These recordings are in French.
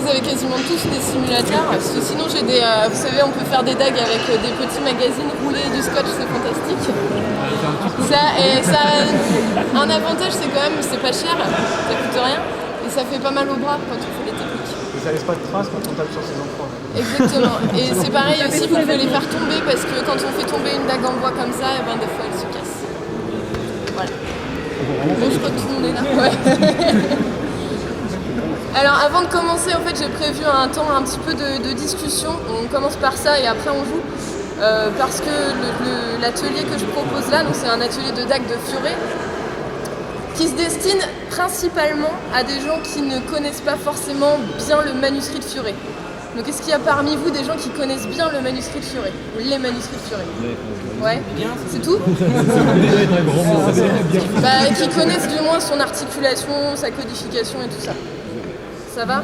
avez quasiment tous des simulateurs, parce que sinon j'ai des... vous savez, on peut faire des dagues avec des petits magazines roulés du scotch, c'est fantastique. Ça a un avantage, c'est quand même, c'est pas cher, ça coûte rien, et ça fait pas mal au bras quand on fait les techniques. Et ça laisse pas de traces quand on tape sur ses enfants. Exactement, et c'est pareil aussi, vous pouvez les faire tomber, parce que quand on fait tomber une dague en bois comme ça, et ben des fois elle se casse. Voilà. Bon, je crois que tout le monde est là. Ouais. Alors avant de commencer, en fait, j'ai prévu un temps un petit peu de discussion. On commence par ça et après on joue. Parce que l'atelier que je propose là, donc c'est un atelier de dagues de Fiore qui se destine principalement à des gens qui ne connaissent pas forcément bien le manuscrit de Fiore. Donc est-ce qu'il y a parmi vous des gens qui connaissent bien le manuscrit de Fiore ou les manuscrits de Fiore? Ouais, c'est tout. Qui connaissent du moins son articulation, sa codification et tout ça. Ça va?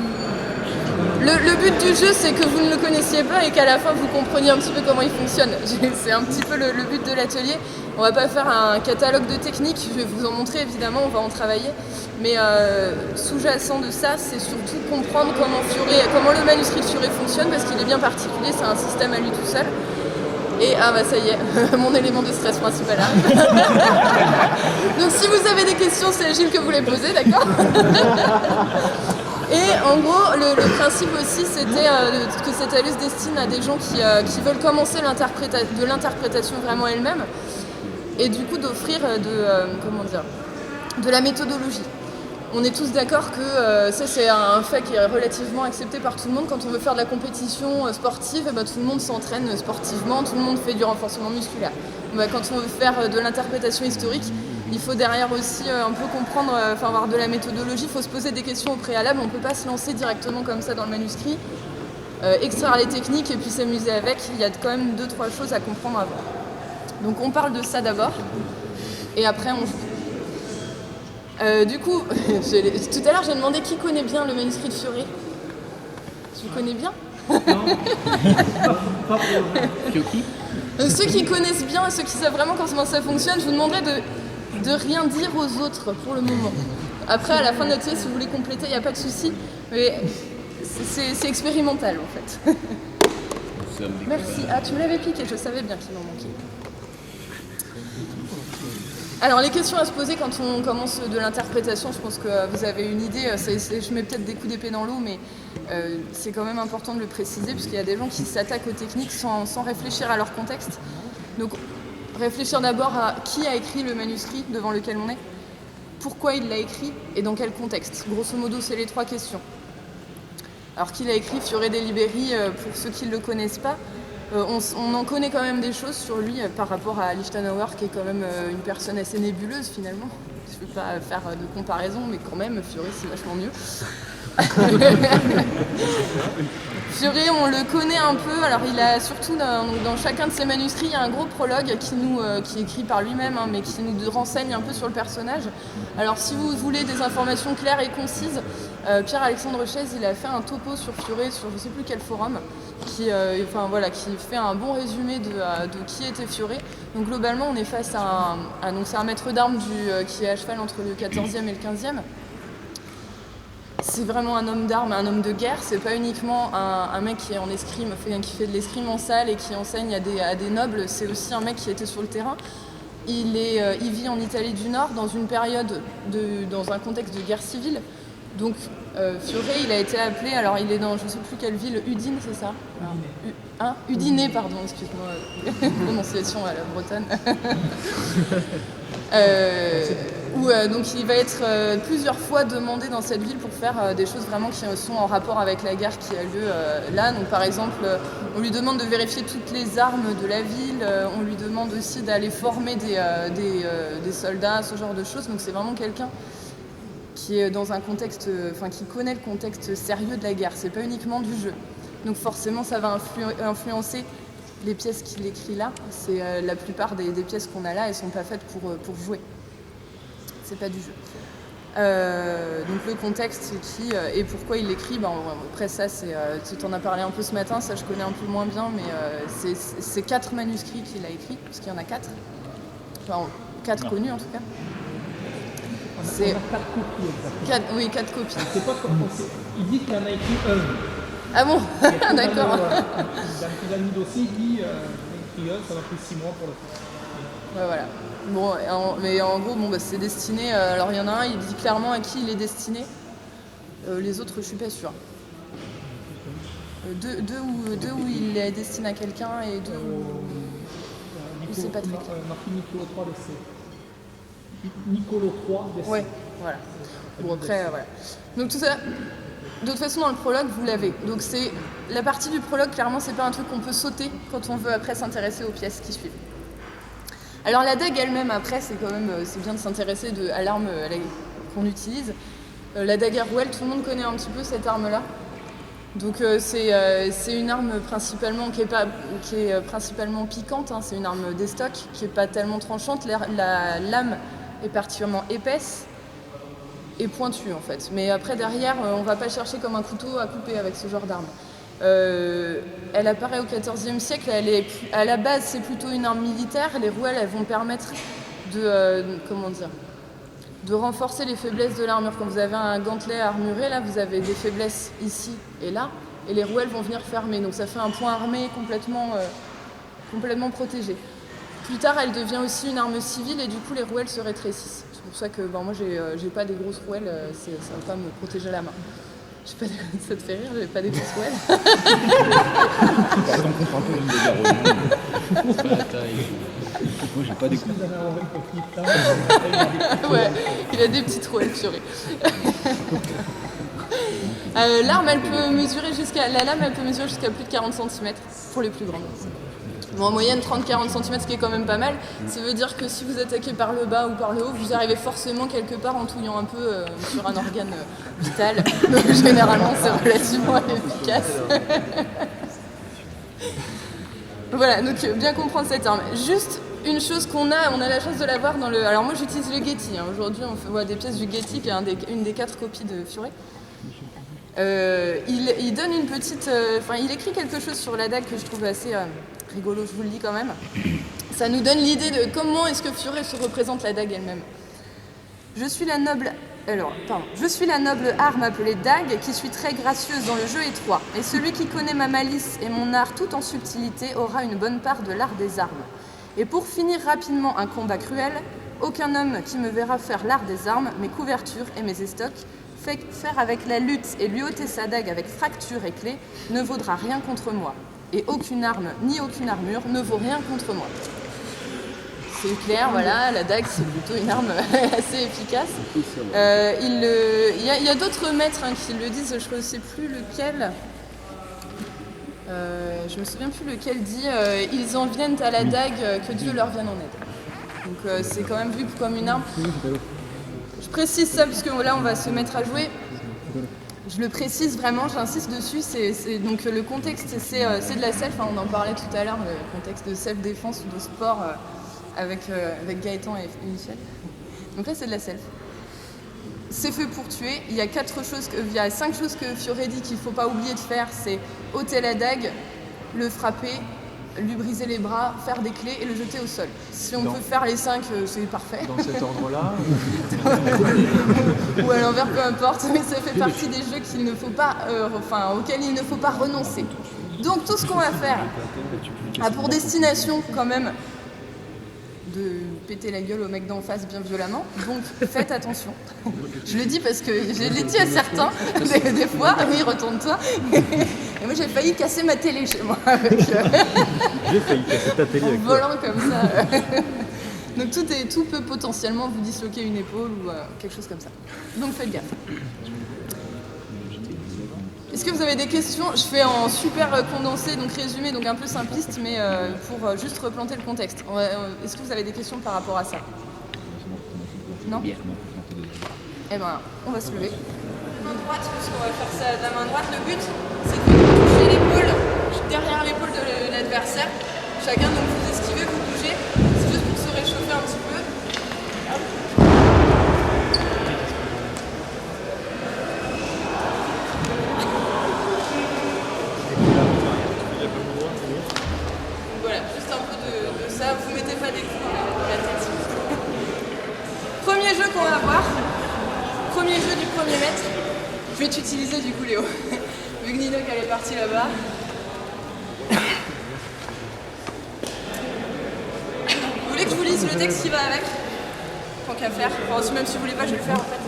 Le but du jeu, c'est que vous ne le connaissiez pas et qu'à la fin, vous compreniez un petit peu comment il fonctionne. C'est un petit peu le but de l'atelier. On va pas faire un catalogue de techniques, je vais vous en montrer évidemment, on va en travailler. Mais sous-jacent de ça, c'est surtout comprendre comment le manuscrit de Fiore fonctionne, parce qu'il est bien particulier, c'est un système à lui tout seul. Et ça y est, mon élément de stress principal arrive. Donc si vous avez des questions, c'est Gilles que vous les posez, d'accord? Et en gros, le principe aussi, c'était que cette allure se destine à des gens qui veulent commencer de l'interprétation vraiment elle-même, et du coup d'offrir de la méthodologie. On est tous d'accord que ça c'est un fait qui est relativement accepté par tout le monde. Quand on veut faire de la compétition sportive, tout le monde s'entraîne sportivement, tout le monde fait du renforcement musculaire. Quand on veut faire de l'interprétation historique, il faut derrière aussi un peu comprendre, avoir de la méthodologie, il faut se poser des questions au préalable, on ne peut pas se lancer directement comme ça dans le manuscrit, extraire les techniques et puis s'amuser avec, il y a quand même 2-3 choses à comprendre avant. Donc on parle de ça d'abord, et après on joue. Du coup, tout à l'heure j'ai demandé qui connaît bien le manuscrit de Fiore. Tu connais bien? Ceux qui connaissent bien et ceux qui savent vraiment comment ça fonctionne, je vous demanderai de rien dire aux autres pour le moment. Après, à la fin de l'atelier, si vous voulez compléter, il n'y a pas de souci, mais c'est expérimental en fait. Merci. Ah, tu me l'avais piqué, je savais bien qu'il m'en manquait. Alors les questions à se poser quand on commence de l'interprétation, je pense que vous avez une idée, je mets peut-être des coups d'épée dans l'eau, mais c'est quand même important de le préciser, parce qu'il y a des gens qui s'attaquent aux techniques sans réfléchir à leur contexte. Donc réfléchir d'abord à qui a écrit le manuscrit devant lequel on est, pourquoi il l'a écrit et dans quel contexte. Grosso modo, c'est les 3 questions. Alors qui l'a écrit, Fiore dei Liberi, pour ceux qui ne le connaissent pas, on en connaît quand même des choses sur lui par rapport à Lichtenauer, qui est quand même une personne assez nébuleuse finalement. Je ne veux pas faire de comparaison, mais quand même, Fiore c'est vachement mieux. Fiore, on le connaît un peu, alors il a surtout dans chacun de ses manuscrits, il y a un gros prologue qui est écrit par lui-même, mais qui nous renseigne un peu sur le personnage. Alors si vous voulez des informations claires et concises, Pierre-Alexandre Chaise, il a fait un topo sur Fiore, sur je ne sais plus quel forum, qui fait un bon résumé de qui était Fiore. Donc globalement, on est face à c'est un maître d'armes qui est à cheval entre le 14e et le 15e. C'est vraiment un homme d'armes, un homme de guerre. C'est pas uniquement un mec qui est en escrime, qui fait de l'escrime en salle et qui enseigne à des nobles. C'est aussi un mec qui était sur le terrain. Il vit en Italie du Nord dans une période dans un contexte de guerre civile. Donc Fiore, il a été appelé, alors il est dans je ne sais plus quelle ville, Udine, c'est ça? Udine, pardon, excuse-moi, prononciation à la bretonne. Donc il va être plusieurs fois demandé dans cette ville pour faire des choses vraiment qui sont en rapport avec la guerre qui a lieu là. Donc par exemple, on lui demande de vérifier toutes les armes de la ville, on lui demande aussi d'aller former des soldats, ce genre de choses. Donc c'est vraiment quelqu'un qui est dans un contexte, qui connaît le contexte sérieux de la guerre. C'est pas uniquement du jeu. Donc forcément, ça va influencer les pièces qu'il écrit là. C'est la plupart des pièces qu'on a là, elles sont pas faites pour jouer. C'est pas du jeu. Donc le contexte et pourquoi il l'écrit, après ça, tu t'en as parlé un peu ce matin, ça je connais un peu moins bien, mais c'est 4 manuscrits qu'il a écrits, parce qu'il y en a 4. Enfin, 4 connus en tout cas. C'est On a 4 copies exactement. oui, 4 copies. C'est pas comme il dit qu'il y en a écrit un. Ah bon? D'accord. Il a mis le dossier, il dit écrit un, ça m'a pris 6 mois pour le faire. Ouais, voilà. Bon, mais en gros, bon, bah, c'est destiné. Alors il y en a un, il dit clairement à qui il est destiné. Les autres, je suis pas sûre. Deux où il est destiné à quelqu'un et deux où c'est pas très clair. Marqué Nicolo 3 d'essai. Nicolo 3 d'essai. Ouais, voilà. Bon, après, voilà. Donc tout ça, de toute façon, dans le prologue, vous l'avez. Donc c'est la partie du prologue, clairement, c'est pas un truc qu'on peut sauter quand on veut après s'intéresser aux pièces qui suivent. Alors la dague elle-même, après, c'est quand même, c'est bien de s'intéresser à l'arme qu'on utilise. La dague à rouelle, tout le monde connaît un petit peu cette arme-là. Donc c'est une arme principalement qui est principalement piquante, hein. C'est une arme d'estoc qui est pas tellement tranchante. La lame est particulièrement épaisse et pointue en fait. Mais après derrière, on va pas chercher comme un couteau à couper avec ce genre d'arme. Elle apparaît au XIVe siècle. À la base, c'est plutôt une arme militaire. Les rouelles, elles vont permettre de renforcer les faiblesses de l'armure. Quand vous avez un gantelet armuré, là, vous avez des faiblesses ici et là, et les rouelles vont venir fermer. Donc ça fait un point armé complètement protégé. Plus tard, elle devient aussi une arme civile et du coup, les rouelles se rétrécissent. C'est pour ça que moi, j'ai pas des grosses rouelles, ça va pas me protéger la main. Ça te fait rire, j'ai pas des grosses rouelles. Par exemple, on comprend un peu une bagarre. C'est pas la taille. Moi, j'ai pas des coups. Ouais, il a des petites rouelles, purée. L'arme, elle peut mesurer la lame, elle peut mesurer jusqu'à plus de 40 cm pour les plus grandes. Bon, en moyenne, 30-40 cm, ce qui est quand même pas mal. Ça veut dire que si vous attaquez par le bas ou par le haut, vous arrivez forcément quelque part en touillant un peu sur un organe vital. Donc, généralement, c'est relativement efficace. Voilà, donc bien comprendre cette arme. Juste une chose on a la chance de l'avoir dans le... Alors moi, j'utilise le Getty. Hein. Aujourd'hui, on voit des pièces du Getty, qui est une des 4 copies de Furet. Il donne une petite... il écrit quelque chose sur la dague que je trouve assez... rigolo, je vous le dis quand même. Ça nous donne l'idée de comment est-ce que Furet se représente la dague elle-même. Je suis la noble arme appelée dague, qui suis très gracieuse dans le jeu étroit. Et celui qui connaît ma malice et mon art tout en subtilité aura une bonne part de l'art des armes. Et pour finir rapidement un combat cruel, aucun homme qui me verra faire l'art des armes, mes couvertures et mes estocs, faire avec la lutte et lui ôter sa dague avec fracture et clé, ne vaudra rien contre moi. Et aucune arme ni aucune armure ne vaut rien contre moi. C'est clair, voilà, la dague c'est plutôt une arme assez efficace. Il y a d'autres maîtres qui le disent, je ne sais plus lequel. Je me souviens plus lequel dit ils en viennent à la dague, que Dieu leur vienne en aide. Donc c'est quand même vu comme une arme. Je précise ça parce que là on va se mettre à jouer. Je le précise vraiment, j'insiste dessus, donc le contexte c'est de la self, hein, on en parlait tout à l'heure, le contexte de self-défense ou de sport avec Gaëtan et Michel. Donc là c'est de la self. C'est fait pour tuer, il y a 5 choses que Furet dit qu'il ne faut pas oublier de faire, c'est ôter la dague, le frapper, lui briser les bras, faire des clés et le jeter au sol. Si on peut faire les 5, c'est parfait. Dans cet ordre-là ou à l'envers, peu importe, mais ça fait partie des jeux auxquels il ne faut pas renoncer. Donc tout ce qu'on va faire a pour destination quand même de péter la gueule au mec d'en face bien violemment, donc faites attention. Je le dis parce que je l'ai dit à certains, des fois, oui, retourne-toi. Et moi j'ai failli casser ma télé chez moi avec J'ai failli casser ta télé avec toi. volant comme ça. Donc tout peut potentiellement vous disloquer une épaule ou quelque chose comme ça. Donc faites gaffe. Est-ce que vous avez des questions? Je fais en super condensé, donc résumé, donc un peu simpliste, mais pour juste replanter le contexte. Est-ce que vous avez des questions par rapport à ça? Non? Eh ben, on va se lever. Main droite, parce qu'on va faire ça de la main droite. Le but, c'est de toucher l'épaule, derrière l'épaule de l'adversaire. Chacun, donc vous esquivez, vous bougez. C'est juste pour se réchauffer un petit peu. Hop. Voilà, juste un peu de ça. Vous mettez pas des coups dans la tête. Premier jeu qu'on va voir. premier jeu du premier mètre. Je vais t'utiliser du coup, Léo. Vu que Nino elle est partie là-bas. Vous voulez que je vous lise le texte qui va avec? Tant qu'à faire. Enfin, même si vous voulez pas, je vais le faire en fait.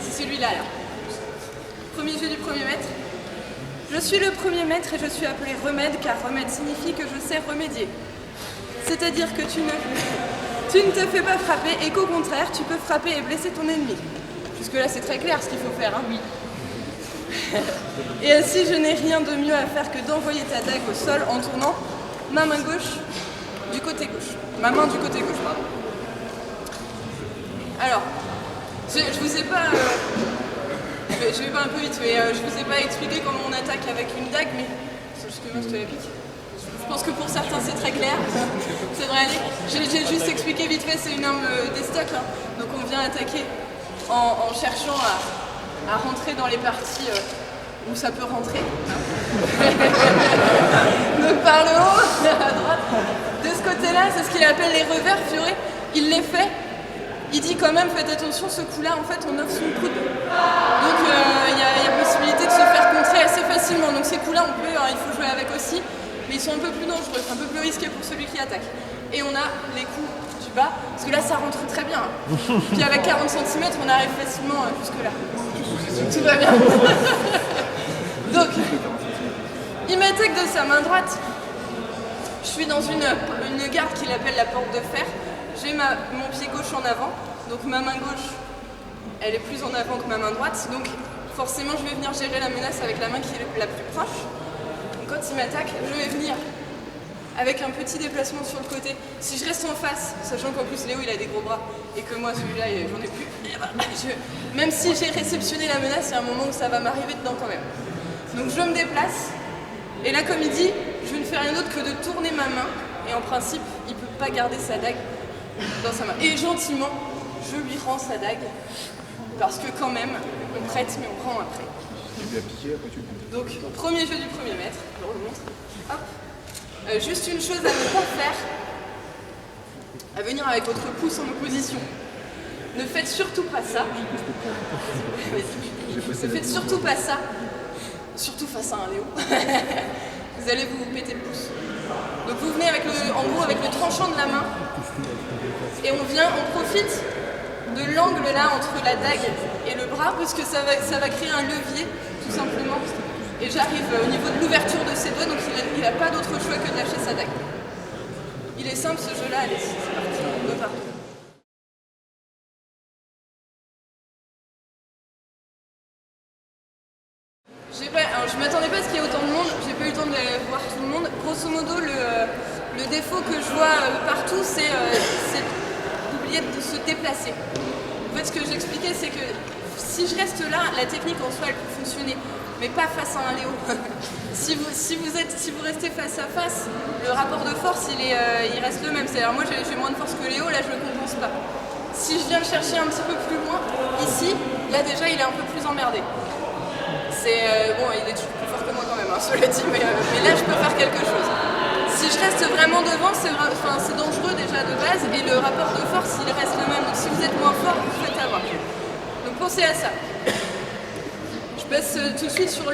C'est celui-là là. Premier jeu du premier mètre. Je suis le premier maître et je suis appelé remède car remède signifie que je sais remédier. C'est-à-dire que tu ne te fais pas frapper et qu'au contraire, tu peux frapper et blesser ton ennemi. Jusque-là, c'est très clair ce qu'il faut faire, hein? Oui. Et ainsi, je n'ai rien de mieux à faire que d'envoyer ta dague au sol en tournant ma main gauche du côté gauche. Ma main du côté gauche, pardon. Alors, je vous ai pas... je vais pas un peu vite, mais je vous ai pas expliqué comment on attaque avec une dague, mais... Excuse-moi, je te la pique. Je pense que pour certains c'est très clair, ça devrait aller. J'ai juste expliqué vite fait, c'est une arme des stocks, hein. Donc on vient attaquer en cherchant à rentrer dans les parties où ça peut rentrer. Hein. Donc par le haut, à droite, de ce côté-là, c'est ce qu'il appelle les revers, Fioré. Il les fait, il dit quand même, faites attention, ce coup-là, en fait, on offre son coude. Donc il y a possibilité de se faire contrer assez facilement. Donc ces coups-là, il faut jouer avec aussi. Mais ils sont un peu plus dangereux, un peu plus risqués pour celui qui attaque. Et on a les coups du bas, parce que là ça rentre très bien. Puis avec 40 cm, on arrive facilement jusque là. Tout va bien. Donc, il m'attaque de sa main droite. Je suis dans une garde qu'il appelle la porte de fer. J'ai mon pied gauche en avant, donc ma main gauche, elle est plus en avant que ma main droite. Donc forcément, je vais venir gérer la menace avec la main qui est la plus proche. Quand il m'attaque, je vais venir avec un petit déplacement sur le côté. Si je reste en face, sachant qu'en plus Léo il a des gros bras et que moi celui-là j'en ai plus, même si j'ai réceptionné la menace, il y a un moment où ça va m'arriver dedans quand même. Donc je me déplace et là comme il dit, je ne fais rien d'autre que de tourner ma main et en principe il ne peut pas garder sa dague dans sa main. Et gentiment, je lui rends sa dague parce que quand même, on prête mais on rend après. Donc, premier jeu du premier mètre, je le remontre. Hop. Juste une chose à ne pas faire, à venir avec votre pouce en opposition. Ne faites surtout pas ça. Ne faites surtout pas ça. Surtout face à un Léo. Vous allez vous péter le pouce. Donc vous venez en gros avec le tranchant de la main. Et on profite de l'angle là entre la dague et le bras parce que ça va créer un levier tout simplement. Et j'arrive au niveau de l'ouverture de ses doigts, donc il n'a pas d'autre choix que de lâcher sa dague. Il est simple ce jeu là, allez, c'est parti, on repart. Je m'attendais pas à ce qu'il y ait autant de monde, j'ai pas eu le temps de voir tout le monde. Grosso modo, le défaut que je vois partout, c'est d'oublier de se déplacer. En fait, ce que j'expliquais, c'est que si je reste là, la technique en soi, elle peut fonctionner, mais pas face à un Léo. si vous restez face à face, le rapport de force, il reste le même. C'est-à-dire, moi, j'ai moins de force que Léo, là, je le compense pas. Si je viens le chercher un petit peu plus loin, ici, là, déjà, il est un peu plus emmerdé. Bon, il est toujours plus fort que moi quand même, hein, cela dit, mais là je peux faire quelque chose. Si je reste vraiment devant, c'est dangereux déjà de base, et le rapport de force il reste le même. Donc si vous êtes moins fort, vous faites avoir. Donc pensez à ça. Je passe tout de suite sur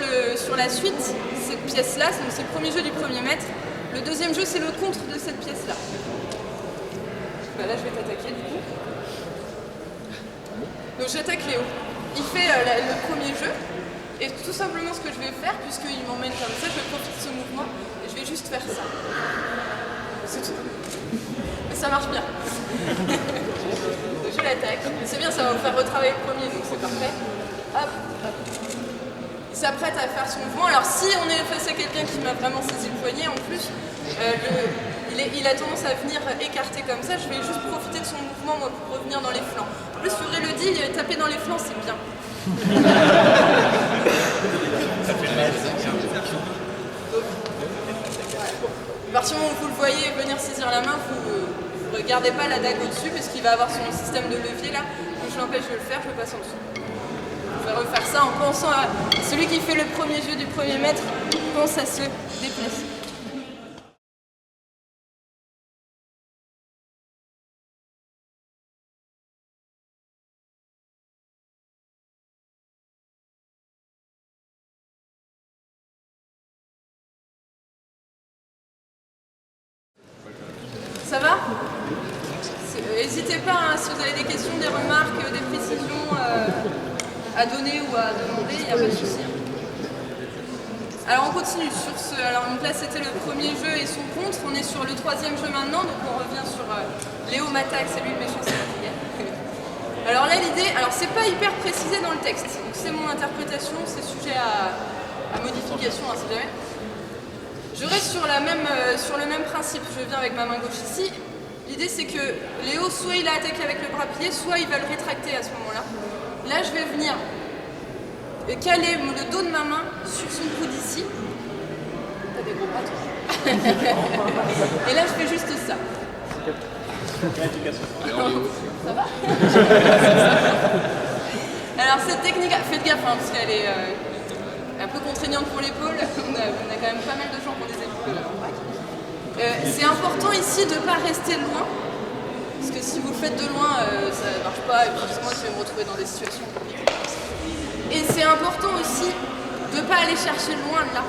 la suite, cette pièce-là, donc c'est le premier jeu du premier mètre. Le deuxième jeu c'est le contre de cette pièce-là. Là je vais t'attaquer du coup. Donc j'attaque Léo. Il fait le premier jeu. Et tout simplement ce que je vais faire, puisqu'il m'emmène comme ça, je vais profiter de ce mouvement et je vais juste faire ça. C'est tout. Mais ça marche bien. Je l'attaque. C'est bien, ça va vous faire retravailler le premier, donc c'est parfait. Hop, hop. Il s'apprête à faire son mouvement. Alors si on est face à quelqu'un qui m'a vraiment saisi le poignet, en plus, il a tendance à venir écarter comme ça. Je vais juste profiter de son mouvement moi, pour revenir dans les flancs. En plus, Fioré le dit, taper dans les flancs, c'est bien. Ça fait mal, c'est bien. À partir du moment où vous le voyez venir saisir la main, vous ne regardez pas la dague au-dessus parce qu'il va avoir son système de levier là. Donc je l'empêche de le faire, je passe en dessous. Je vais refaire ça en pensant à celui qui fait le premier jeu du premier mètre, pense à se déplacer. Ça va? N'hésitez pas, hein, si vous avez des questions, des remarques, des précisions à donner ou à demander, il n'y a pas de souci. Alors on continue sur ce. Alors donc là c'était le premier jeu et son contre. On est sur le troisième jeu maintenant, donc on revient sur Léo Matax, c'est lui le méchant, c'est la. Alors là l'idée, alors c'est pas hyper précisé dans le texte, donc c'est mon interprétation, c'est sujet à modification, hein, si jamais. Je reste sur le même principe, je viens avec ma main gauche ici. L'idée c'est que Léo, soit il a attaqué avec le bras plié, soit il va le rétracter à ce moment-là. Là je vais venir caler le dos de ma main sur son coude ici. T'as des gros bras toi. Et là je fais juste ça. Ça va? Alors cette technique, faites gaffe hein, parce qu'elle est un peu contraignante pour l'épaule. On a quand même pas mal de gens qui ont des épaules en vrac. C'est important ici de ne pas rester loin. Parce que si vous le faites de loin, ça ne marche pas. Et puis moi je vais me retrouver dans des situations compliquées. Et c'est important aussi de ne pas aller chercher loin là.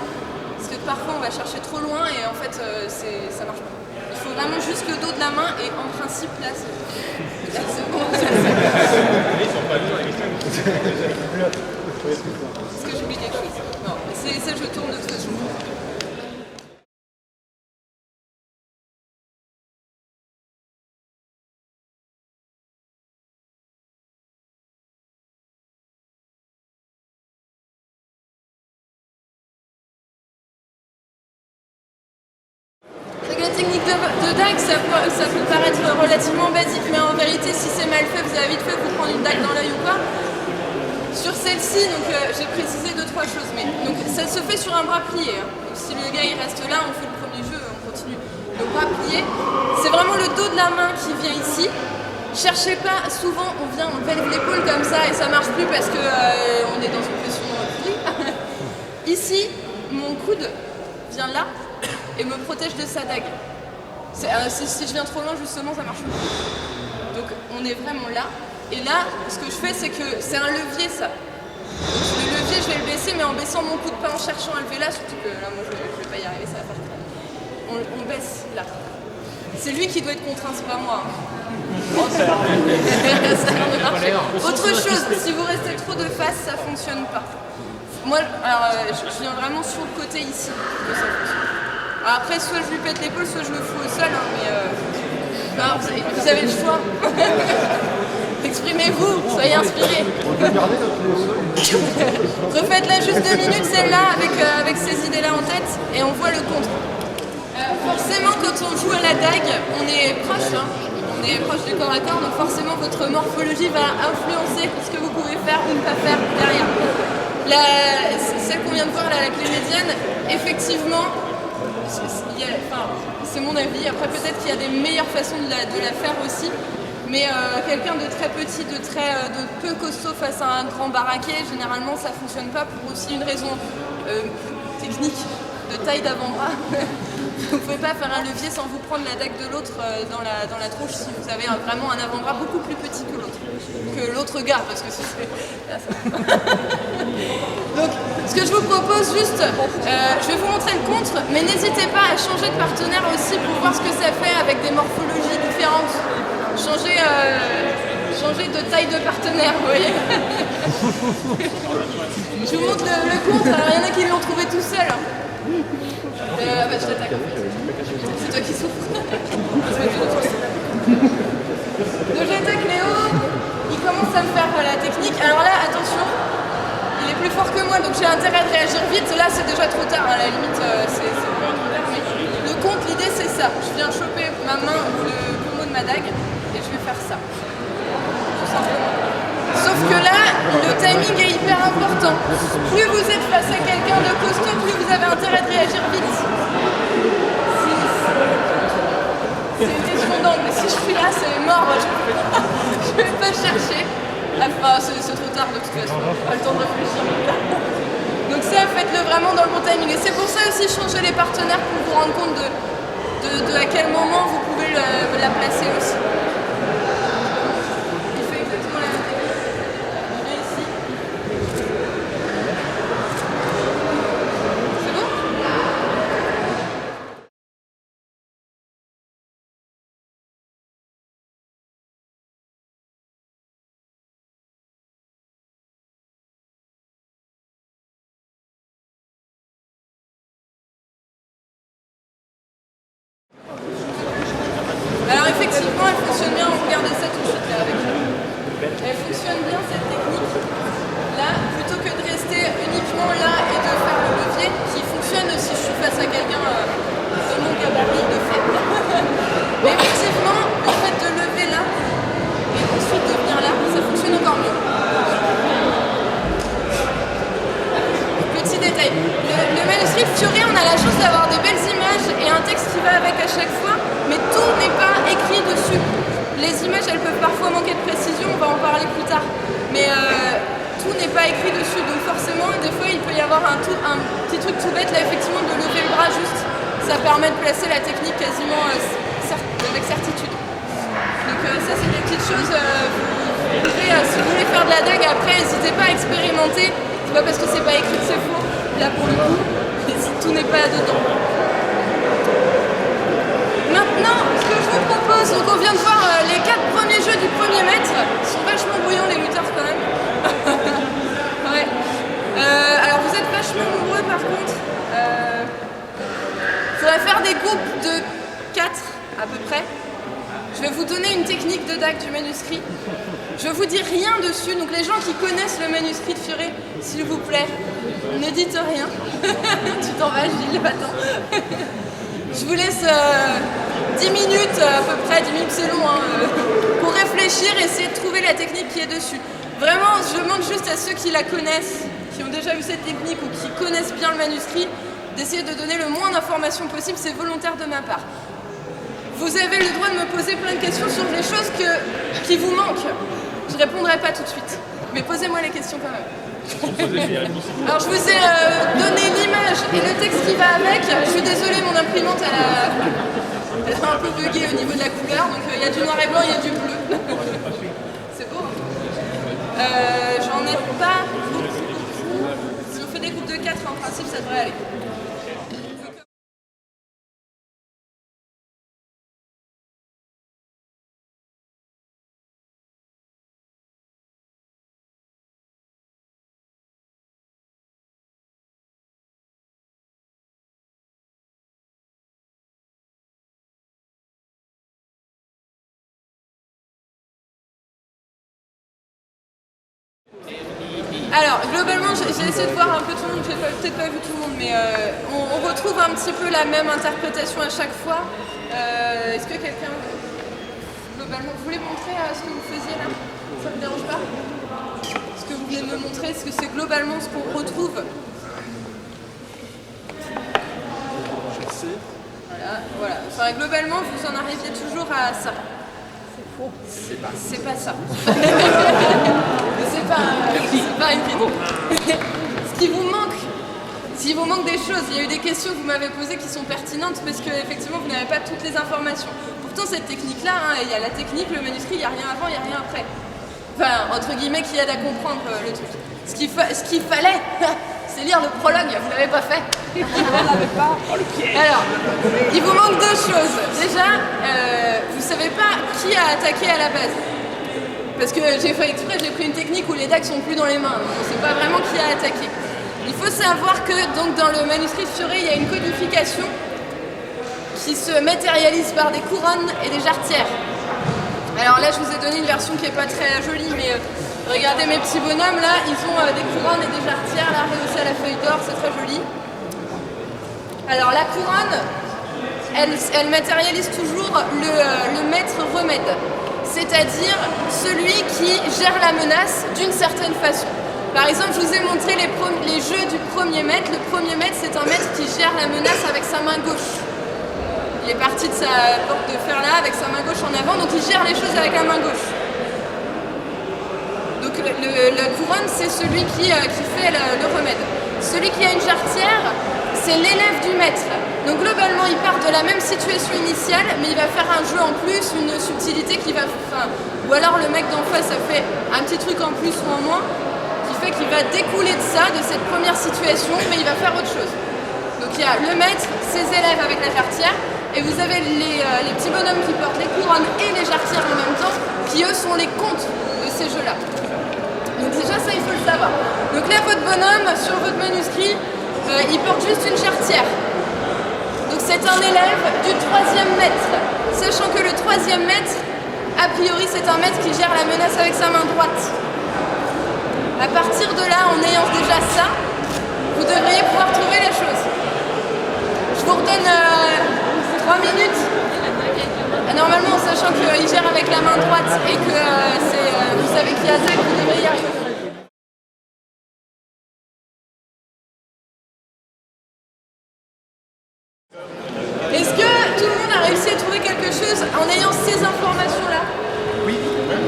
Parce que parfois on va chercher trop loin et en fait ça marche pas. Il faut vraiment juste le dos de la main et en principe là c'est bon. Est-ce que j'oublie quelque chose? Non, c'est ça je tourne de toute façon. La technique de dague, ça peut paraître relativement basique, mais en vérité, si c'est mal fait, vous avez vite fait vous prendre une dague dans l'œil ou pas. Sur celle-ci, donc j'ai précisé 2-3 choses, mais donc ça se fait sur un bras plié. Hein. Donc si le gars il reste là, on fait le premier jeu, on continue. Donc bras plié, c'est vraiment le dos de la main qui vient ici. Cherchez pas, souvent on lève l'épaule comme ça et ça marche plus parce que on est dans une position pliée. Ici, mon coude vient là et me protège de sa dague. Si je viens trop loin, justement, ça marche pas. Donc on est vraiment là. Et là, ce que je fais, c'est que c'est un levier, ça. Donc, le levier, je vais le baisser, mais en baissant mon coup de pas en cherchant à lever là, surtout que là, moi, je vais pas y arriver, ça va faire très. On baisse là. C'est lui qui doit être contraint, c'est pas moi. Ça a l'air de marcher. Autre chose, si vous restez trop de face, ça fonctionne pas. Moi, alors, je viens vraiment sur le côté ici que ça fonctionne. Alors après, soit je lui pète l'épaule, soit je le fous au sol, hein, mais non, vous avez le choix. Exprimez-vous, soyez inspirés. Refaites-la juste 2 minutes, celle-là, avec ces idées-là en tête, et on voit le contre. Forcément, quand on joue à la dague, on est proche, hein, on est proche du corps à corps, donc forcément votre morphologie va influencer ce que vous pouvez faire ou ne pas faire derrière. Celle qu'on vient de voir, là, la clé médiane, effectivement, c'est mon avis. Après, peut-être qu'il y a des meilleures façons de la faire aussi. Mais quelqu'un de très petit, de peu costaud face à un grand baraquet, généralement ça fonctionne pas pour aussi une raison technique de taille d'avant-bras. Vous ne pouvez pas faire un levier sans vous prendre la dague de l'autre dans la tronche si vous avez vraiment un avant-bras beaucoup plus petit que l'autre gars, parce que si c'est... Là, ça... Donc, ce que je vous propose juste, je vais vous montrer le contre, mais n'hésitez pas à changer de partenaire aussi pour voir ce que ça fait avec des morphologies différentes. Changer de taille de partenaire, vous voyez. Je vous montre le contre, alors il y en a qui l'ont trouvé tout seul. Bah, je t'attaque. C'est toi qui souffres. Donc j'attaque Léo, il commence à me faire la technique. Alors là, attention, il est plus fort que moi, donc j'ai intérêt de réagir vite. Là, c'est déjà trop tard, à la limite, c'est vraiment trop tard. Mais le contre, l'idée, c'est ça. Je viens choper ma main ou le pommeau de ma dague et je vais faire ça. Tout simplement. Sauf que là, le timing est hyper important. Plus vous êtes face à quelqu'un de costaud, plus vous avez intérêt de réagir vite. C'est une question d'angle, mais si je suis là, c'est mort. Je vais pas chercher. Enfin, c'est trop tard de toute façon. Pas le temps de réfléchir. Donc ça, faites-le vraiment dans le bon timing. Et c'est pour ça aussi changer les partenaires pour vous rendre compte de à quel moment vous pouvez la placer aussi. pareil. Le manuscrit de Fiori, on a la chance d'avoir des belles images et un texte qui va avec à chaque fois, mais tout n'est pas écrit dessus. Les images, elles peuvent parfois manquer de précision, on va en parler plus tard. Mais tout n'est pas écrit dessus, donc forcément, des fois, il peut y avoir un petit truc tout bête, là, effectivement, de lever le bras juste. Ça permet de placer la technique quasiment avec certitude. Donc ça, c'est des petites choses. Si vous voulez faire de la dague, après, n'hésitez pas à expérimenter. C'est pas parce que c'est pas écrit que c'est faux. Là, pour le coup, tout n'est pas dedans. Maintenant, ce que je vous propose, donc on vient de voir les 4 premiers jeux du premier mètre. Ils sont vachement brouillants, les lutteurs, quand même. Ouais. Alors, vous êtes vachement nombreux, par contre. Il faudrait faire des groupes de 4 à peu près. Je vais vous donner une technique de dague du manuscrit. Je vous dis rien dessus, donc les gens qui connaissent le manuscrit de Fiori, s'il vous plaît, ne dites rien. Tu t'en vas, Gilles, va-t'en. Je vous laisse 10 minutes à peu près, 10 minutes c'est long, pour réfléchir et essayer de trouver la technique qui est dessus. Vraiment, je demande juste à ceux qui la connaissent, qui ont déjà eu cette technique ou qui connaissent bien le manuscrit, d'essayer de donner le moins d'informations possible, c'est volontaire de ma part. Vous avez le droit de me poser plein de questions sur les choses qui vous manquent. Je ne répondrai pas tout de suite, mais posez-moi les questions quand même. Alors je vous ai donné l'image et le texte qui va avec. Je suis désolée, mon imprimante elle a un peu bugué au niveau de la couleur, donc il y a du noir et blanc, il y a du bleu. C'est beau, hein. J'en ai pas beaucoup. Si on fait des groupes de 4, en principe ça devrait aller. Alors, globalement, j'ai essayé de voir un peu tout le monde, j'ai peut-être pas vu tout le monde, mais on retrouve un petit peu la même interprétation à chaque fois. Est-ce que quelqu'un, globalement, vous voulez montrer ce que vous faisiez là? Ça ne me dérange pas? Ce que vous venez de me montrer, est-ce que c'est globalement ce qu'on retrouve? Voilà. Enfin, globalement, vous en arriviez toujours à ça. C'est pas ça. C'est pas une vidéo. Ce qui vous manque, s'il vous manque des choses, il y a eu des questions que vous m'avez posées qui sont pertinentes parce que effectivement vous n'avez pas toutes les informations. Pourtant cette technique-là, il y a la technique, le manuscrit, il n'y a rien avant, il n'y a rien après. Enfin, entre guillemets, qui aide à comprendre le truc. Ce qu'il fallait, c'est lire le prologue, vous ne l'avez pas fait. Alors, il vous manque 2 choses. Déjà, vous ne savez pas qui a attaqué à la base. Parce que j'ai fait exprès, j'ai pris une technique où les dagues sont plus dans les mains. On ne sait pas vraiment qui a attaqué. Il faut savoir que donc, dans le manuscrit de Fiori, il y a une codification qui se matérialise par des couronnes et des jarretières. Alors là, je vous ai donné une version qui n'est pas très jolie, mais regardez mes petits bonhommes, là, ils ont des couronnes et des jarretières, là, rehaussées à la feuille d'or, c'est très joli. Alors la couronne, elle matérialise toujours le maître remède, c'est-à-dire celui qui gère la menace d'une certaine façon. Par exemple, je vous ai montré les jeux du premier maître. Le premier maître, c'est un maître qui gère la menace avec sa main gauche. Il est parti de sa porte de fer là, avec sa main gauche en avant, donc il gère les choses avec la main gauche. Donc le couronne, c'est celui qui fait le remède. Celui qui a une jarretière, c'est l'élève du maître. Donc globalement, il part de la même situation initiale, mais il va faire un jeu en plus, une subtilité qui va... ou alors le mec d'en face a fait un petit truc en plus ou en moins, qui fait qu'il va découler de ça, de cette première situation, mais il va faire autre chose. Donc il y a le maître, ses élèves avec la jarretière, et vous avez les petits bonhommes qui portent les couronnes et les jarretières en même temps, qui eux sont les comtes de ces jeux-là. Donc déjà ça, il faut le savoir. Donc là, votre bonhomme, sur votre manuscrit, il porte juste une jarretière. Donc c'est un élève du 3e maître. Sachant que le 3e maître, a priori, c'est un maître qui gère la menace avec sa main droite. À partir de là, en ayant déjà ça, vous devriez pouvoir trouver les choses. Je vous redonne 3 minutes. Normalement, en sachant qu'il gère avec la main droite et que vous savez qui attaque, vous devriez y arriver. Est-ce que tout le monde a réussi à trouver quelque chose en ayant ces informations-là? Oui.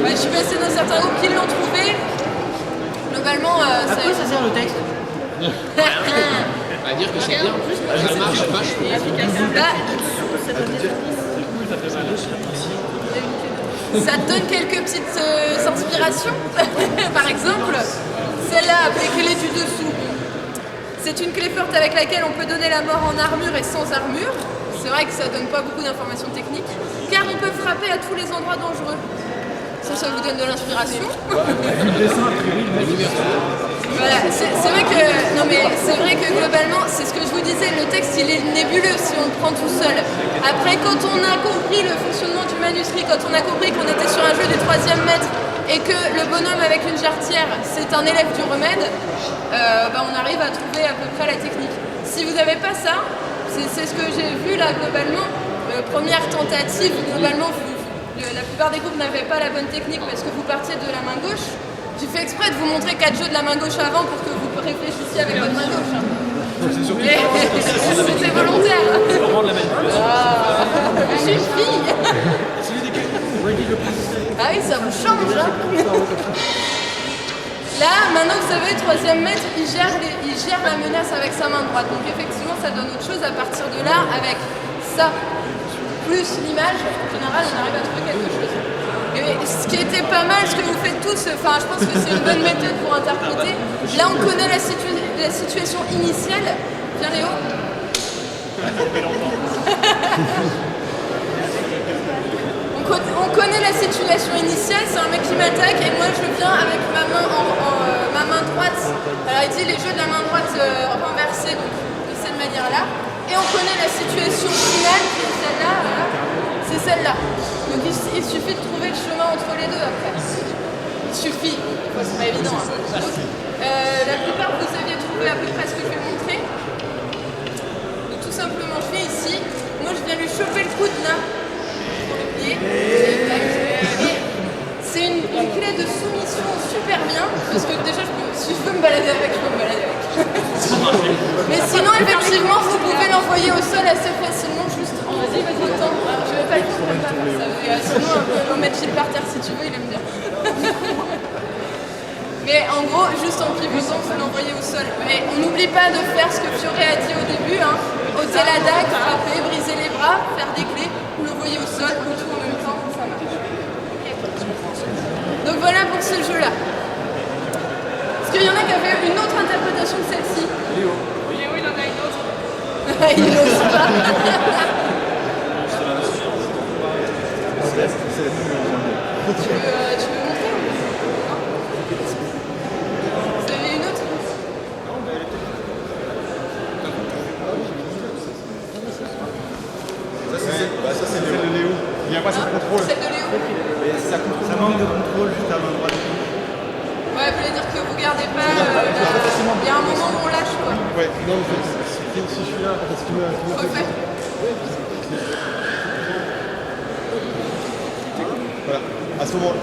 Ouais, je suis passée dans certains groupes qui l'ont trouvé. Globalement, À quoi ça sert le texte? À dire que c'est bien. Ça marche vachement. Là, ça te donne quelques petites inspirations. Par exemple, celle-là, appelée clé du dessous. C'est une clé forte avec laquelle on peut donner la mort en armure et sans armure. C'est vrai que ça donne pas beaucoup d'informations techniques, car on peut frapper à tous les endroits dangereux. Ça vous donne de l'inspiration. Voilà, c'est vrai que non mais c'est vrai que globalement, c'est ce que je vous disais, le texte il est nébuleux si on le prend tout seul. Après, quand on a compris le fonctionnement du manuscrit, quand on a compris qu'on était sur un jeu du 3e maître et que le bonhomme avec une jarretière c'est un élève du remède, on arrive à trouver à peu près la technique. Si vous n'avez pas ça, c'est ce que j'ai vu là globalement. Première tentative, globalement, la plupart des groupes n'avaient pas la bonne technique parce que vous partiez de la main gauche. J'ai fait exprès de vous montrer 4 jeux de la main gauche avant pour que vous réfléchissiez avec votre main gauche. C'était volontaire. Je suis fille. Ah oui, ça vous change. Là, maintenant vous savez, 3e maître, il gère la menace avec sa main droite. Donc effectivement, ça donne autre chose. À partir de là, avec ça, plus l'image, en général, on arrive à trouver quelque chose. Et ce qui était pas mal, ce que vous faites tous, enfin, je pense que c'est une bonne méthode pour interpréter. Là, on connaît la situation initiale. Viens, Léo. On connaît la situation initiale, c'est un mec qui m'attaque et moi je viens avec ma main droite. Alors il dit les jeux de la main droite renversée, donc de cette manière-là. Et on connaît la situation finale qui est celle-là, voilà. C'est celle-là. Donc il suffit de trouver le chemin entre les deux après. Il suffit, c'est pas évident. Hein. La plupart vous aviez trouvé à peu près ce que je vais montrer. Donc tout simplement je viens ici, moi je viens lui choper le coude là. C'est une clé de soumission super bien, parce que déjà, si je veux me balader avec, je peux me balader avec. Mais sinon, effectivement, vous pouvez l'envoyer au sol assez facilement, juste en autant. Je vais pas le faire, sinon, on peut mettre Gilles par terre si tu veux, il aime bien. Mais en gros, juste en pivotant, il faut l'envoyer au sol. Mais on n'oublie pas de faire ce que Fioré a dit au début, hein. Ôter la dague, frapper, briser les bras, faire des clés, ou l'envoyer au sol, ou tout en même temps, ça marche. Donc voilà pour ce jeu-là. Est-ce qu'il y en a qui avaient une autre interprétation que celle-ci? Léo, il en a une autre. Il n'ose pas. Tu veux montrer ou non? Vous avez une autre? Ça c'est celle de Léo. Il n'y a pas ça de contrôle. Celle de Léo? Ça manque de contrôle juste à main droite. Ouais, vous voulez dire que vous gardez pas. Il y a un moment où on lâche quoi. Ouais, non, si je suis là, parce que tu m'as Refait. Voilà, à ce moment-là.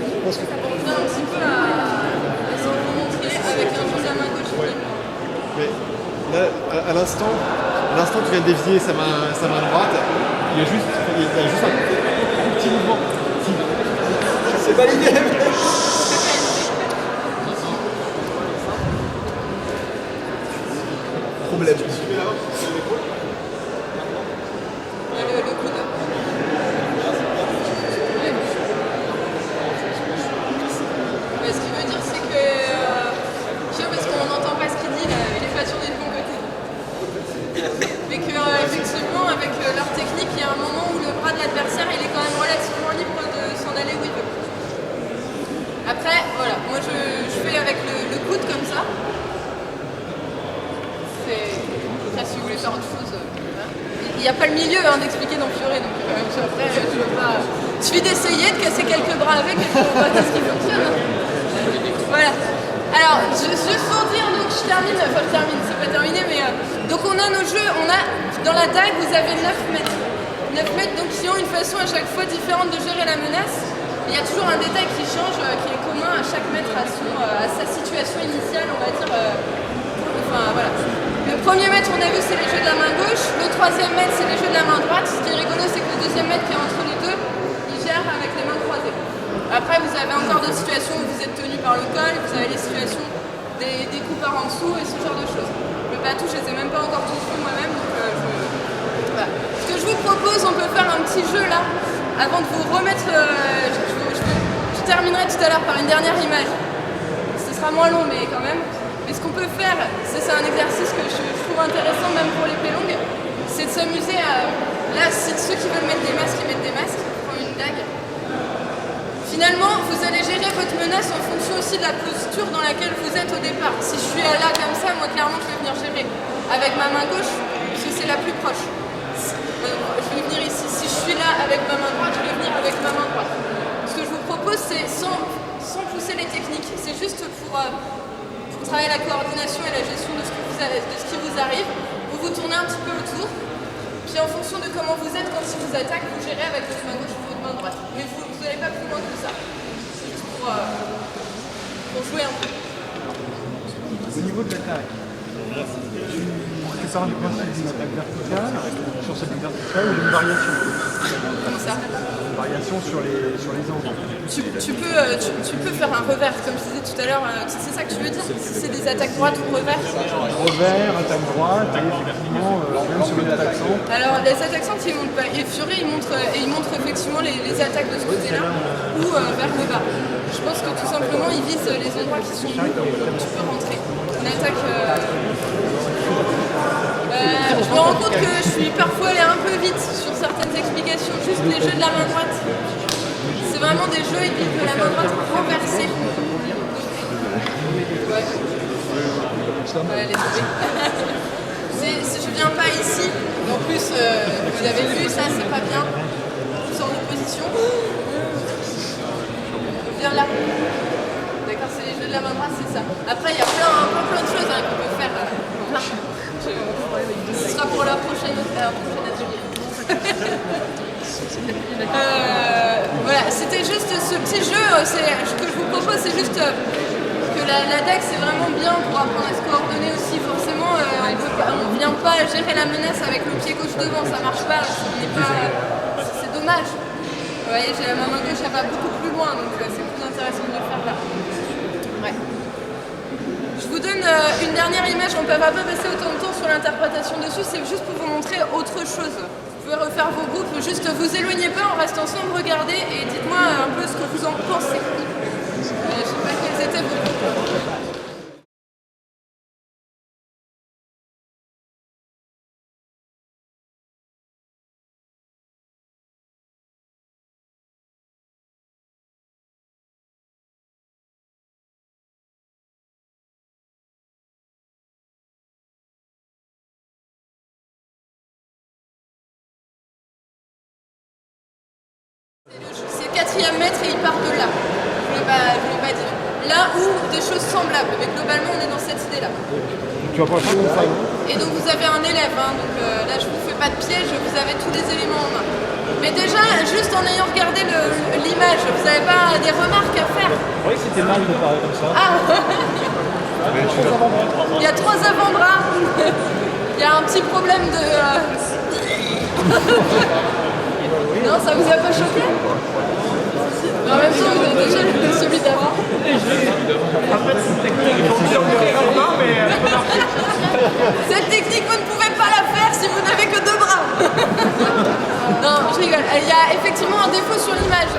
Je pense que. On revient un petit peu à ce qu'on montrait avec un jeu de la main gauche. Ouais. Mais là, à l'instant, tu viens de dévier sa main droite. Il y a juste un petit mouvement. C'est validé. Problème. Le coude. Mais ce qu'il veut dire, c'est que. Je sais parce qu'on n'entend pas ce qu'il dit, là, il est pas tourné de bon côté. Mais que, effectivement, avec leur technique, il y a un moment où le bras de l'adversaire, il est quand même relativement libre de s'en aller où il veut. Après, voilà, moi je fais avec le coude comme ça. Après, si vous voulez faire autre chose, il n'y a pas le milieu d'expliquer dans Fioré, donc après, tu veux pas. Il suffit d'essayer de casser quelques bras avec et puis on voit ce qui fonctionne. Voilà. Alors, juste pour dire, donc je termine, c'est pas terminé, mais donc on a nos jeux, dans la dague, vous avez 9 mètres. 9 mètres, donc qui ont une façon à chaque fois différente de gérer la menace. Il y a toujours un détail qui change, qui est commun à chaque maître à sa situation initiale, on va dire. Enfin voilà. premier maître, on a vu, c'est les jeux de la main gauche. Le troisième maître, c'est les jeux de la main droite. Ce qui est rigolo, c'est que le deuxième maître qui est entre les deux, il gère avec les mains croisées. Après, vous avez encore d'autres situations où vous êtes tenu par le col, vous avez les situations des coups par en dessous et ce genre de choses. Le batou, je les ai même pas encore tous vus moi-même, donc voilà. Ce que je vous propose, on peut faire un petit jeu là, avant de vous remettre. Je terminerai tout à l'heure par une dernière image. Ce sera moins long, mais quand même. Mais ce qu'on peut faire, c'est un exercice que je trouve intéressant, même pour les pelongues, c'est de s'amuser à. Là, ceux qui veulent mettre des masques, ils mettent des masques, ils font une dague. Finalement, vous allez gérer votre menace en fonction aussi de la posture dans laquelle vous êtes au départ. Si je suis là comme ça, moi clairement je vais venir gérer avec ma main gauche, parce que c'est la plus proche. Je vais venir ici. Si je suis là avec ma main droite, je vais venir avec ma main droite. Ce que je vous propose, c'est sans pousser les techniques, c'est juste pour travailler la coordination et la gestion de ce qui vous arrive. Vous vous tournez un petit peu autour. Puis en fonction de comment vous êtes quand ils vous attaquent, vous gérez avec votre main gauche ou votre main droite. Mais vous n'allez pas plus loin que ça. C'est juste pour jouer un peu. Au niveau de l'attaque, c'est ça du principe d'une attaque verticale. Sur cette verticale, il y a une variation. Comme ça. Une variation sur les angles. Tu peux faire un revers, comme je disais tout à l'heure. C'est ça que tu veux dire? C'est des attaques droites ou revers? Revers, attaque droite, et effectivement, même sur les attaques centres. Alors les attaques centres, ils montrent pas. Et Fury, il montre effectivement les attaques de ce côté-là ou vers le bas. Je pense que tout simplement, ils visent les endroits qui sont où tu peux rentrer. Une attaque. Je me rends compte que je suis parfois allée un peu vite sur certaines explications. Juste les jeux de la main droite. C'est vraiment des jeux, ils disent de la main droite renversée. Ouais, les je viens pas ici. En plus, vous avez vu, ça c'est pas bien. Je sors de position. Je viens là. D'accord, c'est les jeux de la main droite, c'est ça. Après, il y a plein de choses qu'on peut faire. Ce sera pour la prochaine atelier. Voilà, c'était juste ce petit jeu. Ce que je vous propose, c'est juste que la dague, c'est vraiment bien pour apprendre à se coordonner aussi. Forcément, on ne vient pas gérer la menace avec le pied gauche devant, ça marche pas. C'est dommage. Vous voyez, j'ai la main gauche, elle va beaucoup plus loin, donc c'est plus intéressant de le faire là. Ouais. Je vous donne une dernière image, on ne peut pas passer autant de temps sur l'interprétation dessus, c'est juste pour vous montrer autre chose. Vous pouvez refaire vos groupes, juste vous éloignez pas, on reste ensemble, regardez et dites-moi un peu ce que vous en pensez. Je ne sais pas quels étaient vos groupes. C'est le 4e mètre et il part de là. Je ne l'ai pas dit. Là où des choses semblables, mais globalement on est dans cette idée-là. Tu vas pas faire une faille. Et donc vous avez un élève, hein, donc là je vous fais pas de piège, vous avez tous les éléments en main. Mais déjà, juste en ayant regardé l'image, vous n'avez pas des remarques à faire? Oui, c'était mal de parler comme ça. Ah. Il y a 3 avant-bras. Il y a un petit problème de... Non, ça vous a pas choqué? Mais en même temps, vous avez déjà vu celui d'avant. En fait, c'est une technique qui fonctionne très rarement, mais elle peut marcher. Cette technique, vous ne pouvez pas la faire si vous n'avez que 2 bras. Non, je rigole. Il y a effectivement un défaut sur l'image.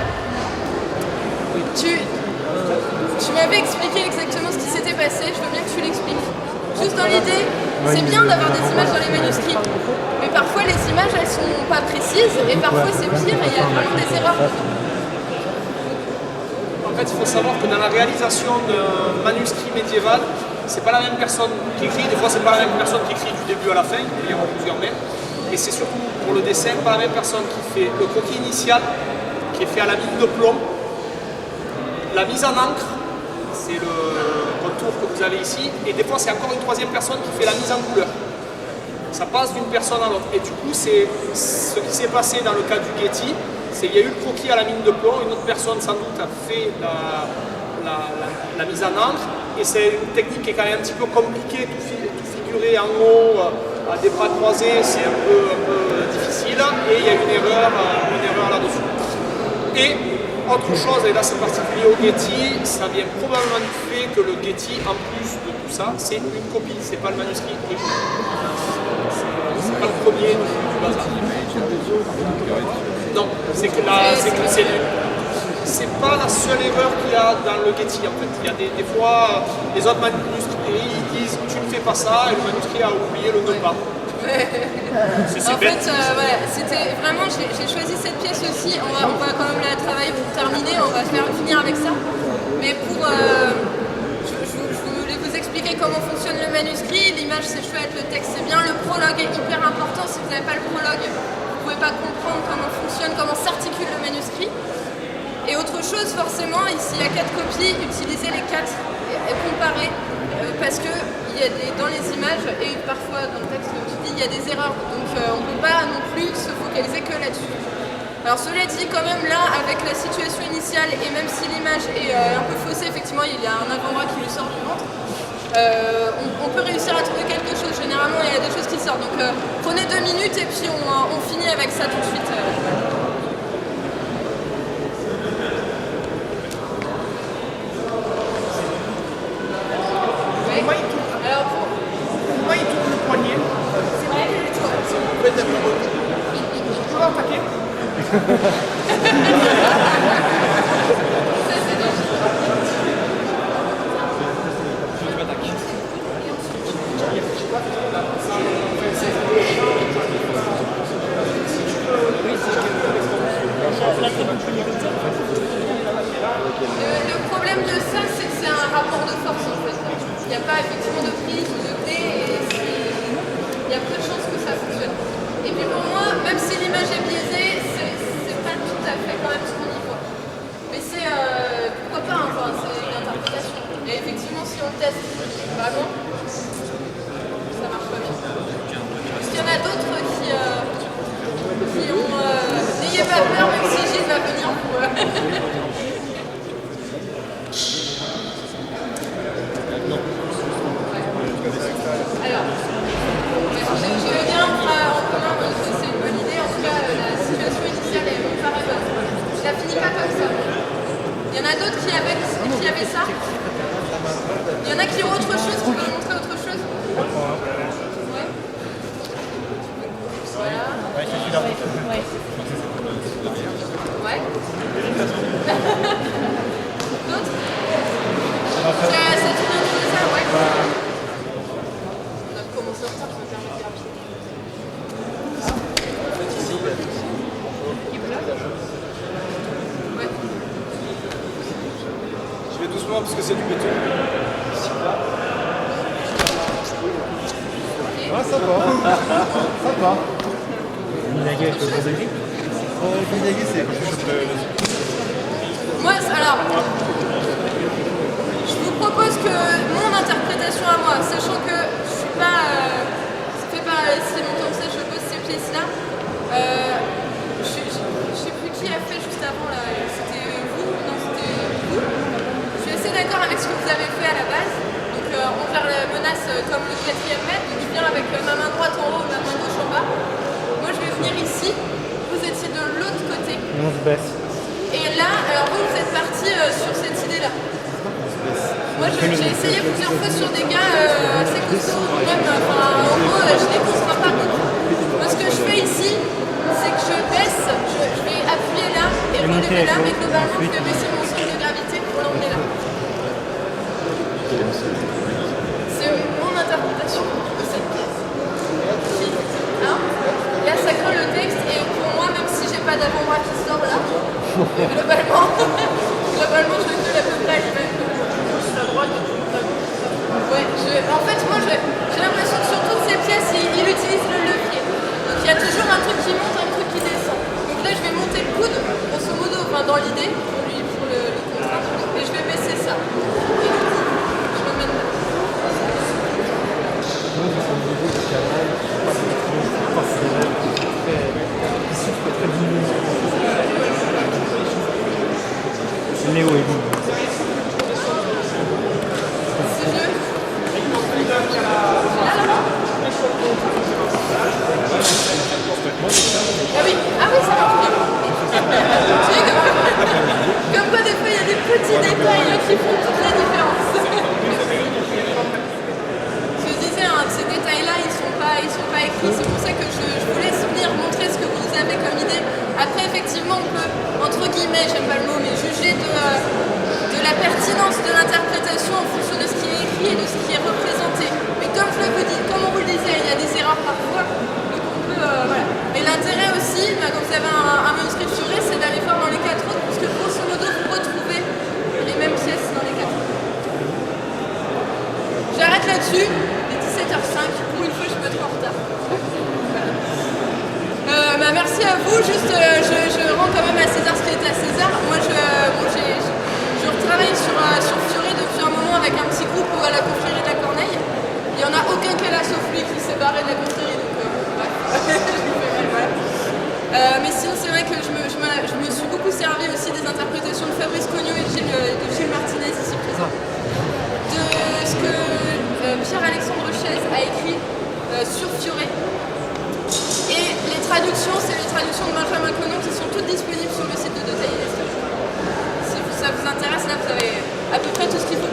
Tu m'avais expliqué exactement ce qui s'était passé, je veux bien que tu l'expliques. Juste dans l'idée, c'est bien d'avoir des images dans les manuscrits, mais parfois les images elles sont pas précises et parfois c'est pire et il y a vraiment des erreurs. En fait, il faut savoir que dans la réalisation d'un manuscrit médiéval, c'est pas la même personne qui écrit, des fois c'est pas la même personne qui écrit du début à la fin, il y en a plusieurs mains, et c'est surtout pour le dessin, pas la même personne qui fait le croquis initial, qui est fait à la mine de plomb, la mise en encre, c'est le retour que vous avez ici, et des fois c'est encore une 3e personne qui fait la mise en couleur. Ça passe d'une personne à l'autre, et du coup c'est ce qui s'est passé dans le cas du Getty, c'est qu'il y a eu le croquis à la mine de plomb, une autre personne sans doute a fait la mise en encre, et c'est une technique qui est quand même un petit peu compliquée, tout figurer configurer en haut à des bras croisés, c'est un peu difficile, et il y a une erreur là-dessus. Et autre chose, et là c'est particulier au Getty, ça vient probablement du fait que le Getty, en plus de tout ça, c'est une copie, c'est pas le manuscrit original. C'est pas le premier du bazar. Non, c'est que là, c'est pas la seule erreur qu'il y a dans le Getty en fait. Il y a des fois, les autres manuscrits ils disent tu ne fais pas ça et le manuscrit a oublié le ne pas. En fait, voilà, c'était vraiment, j'ai choisi cette pièce aussi, on va quand même la travailler pour terminer, on va finir avec ça. Mais je voulais vous expliquer comment fonctionne le manuscrit, l'image c'est chouette, le texte c'est bien, le prologue est hyper important, si vous n'avez pas le prologue, vous ne pouvez pas comprendre comment fonctionne, comment s'articule le manuscrit. Et autre chose, forcément, ici il y a 4 copies, utilisez les 4 et comparez, parce que il y a dans les images et parfois dans le texte il y a des erreurs, donc on ne peut pas non plus se focaliser que là-dessus. Alors cela dit, quand même là, avec la situation initiale et même si l'image est un peu faussée, effectivement il y a un avant-bras qui lui sort du ventre, on peut réussir à trouver quelque chose. Généralement il y a des choses qui sortent, donc prenez 2 minutes et puis on finit avec ça tout de suite. Pourquoi il tourne le poignet? C'est vrai que Je peux l'attaquer? ça c'est dangereux. Le problème de ça, c'est que c'est un rapport de force en fait. Il n'y a pas effectivement de prise ou de clé et il y a peu de chances que ça fonctionne. Et puis pour moi, même si l'image est biaisée, c'est pas tout à fait quand même ce qu'on y voit. Mais c'est pourquoi pas, hein, enfin, c'est une interprétation. Et effectivement, si on teste vraiment, ça marche pas bien. Parce qu'il y en a d'autres qui ont. N'ayez pas peur, même si Gilles va venir pour. Alors, je veux bien en commun parce que c'est une bonne idée. En tout cas, la situation initiale elle me paraît bonne. Je la finis pas comme ça. Il y en a d'autres qui avaient ça. Il y en a qui ont autre chose, qui veulent montrer autre chose. Ouais. Voilà. Ouais, c'est celui-là. Ouais. Ouais. D'autres? Ça tourne un peu ça, ouais. On a commencé en retard, ça me permet de faire pied. Ouais. Je vais doucement parce que c'est du béton. Ah, ça va. Ça va. Vinaigre, c'est juste Moi, alors, je vous propose que mon interprétation à moi, sachant que je suis pas, ça fait pas si longtemps que ça, je pose ces pièces-là. Je sais plus qui a fait juste avant là. C'était vous? Non, c'était vous. Je suis assez d'accord avec ce que vous avez fait à la base. Donc, on gère la menace comme le 4e mètre. Donc, je viens avec ma main droite en haut, ma main gauche en bas. Moi, je vais venir ici. Vous étiez de l'autre côté. On se baisse. Et là, alors vous êtes parti sur cette idée-là. Moi, j'ai essayé plusieurs fois sur des gars assez costauds, même, enfin, en gros, je les conçois pas beaucoup. Moi, ce que je fais ici, c'est que je baisse, je vais appuyer là et relever là, mais globalement, je vais baisser mon centre de gravité pour l'emmener là. C'est mon interprétation de cette pièce. Hein? Là, ça colle le texte, et pour moi, même si j'ai pas d'avant-bras qui sort là, globalement, je le fais à peu près à l'image. Ouais, en fait, moi, j'ai l'impression que sur toutes ces pièces, il utilise le levier. Donc, il y a toujours un truc qui monte, un truc qui descend. Donc là, je vais monter le coude, grosso modo, enfin, dans l'idée, pour le contrainte, et je vais baisser ça. Et du coup, je me mets là. Léo et vous. C'est mieux. Là, là. pas écrits. C'est pour ça que je vous laisse venir montrer ce que vous avez comme idée. Après, effectivement, on peut, entre guillemets, j'aime pas le mot, mais juger de la pertinence de l'interprétation en fonction de ce qui est écrit et de ce qui est représenté. Mais comme on vous le disait, il y a des erreurs parfois, donc on peut, voilà. Et l'intérêt aussi, quand vous avez un manuscrit furé, c'est d'aller voir dans les 4 autres, puisque grosso modo, vous retrouvez les mêmes pièces dans les 4 autres. J'arrête là-dessus, il est 17h05, pour une fois je peux être en retard. Voilà. Merci à vous, juste je rends quand même à César ce qui est à César. Moi je retravaille sur Fioré depuis un moment avec un petit groupe à la confrérie de la Corneille. Il n'y en a aucun qui est là sauf lui qui s'est barré de la confrérie, donc bref, je lui fais mal, voilà. Mais sinon c'est vrai que je me suis beaucoup servi aussi des interprétations de Fabrice Cognot et de Gilles Martinez ici présent. De ce que Pierre-Alexandre Chaise a écrit sur Fioré. Et les traductions, c'est les traductions de Benjamin Connon qui sont toutes disponibles sur le site de Taillé. Si ça vous intéresse, là vous avez à peu près tout ce qu'il faut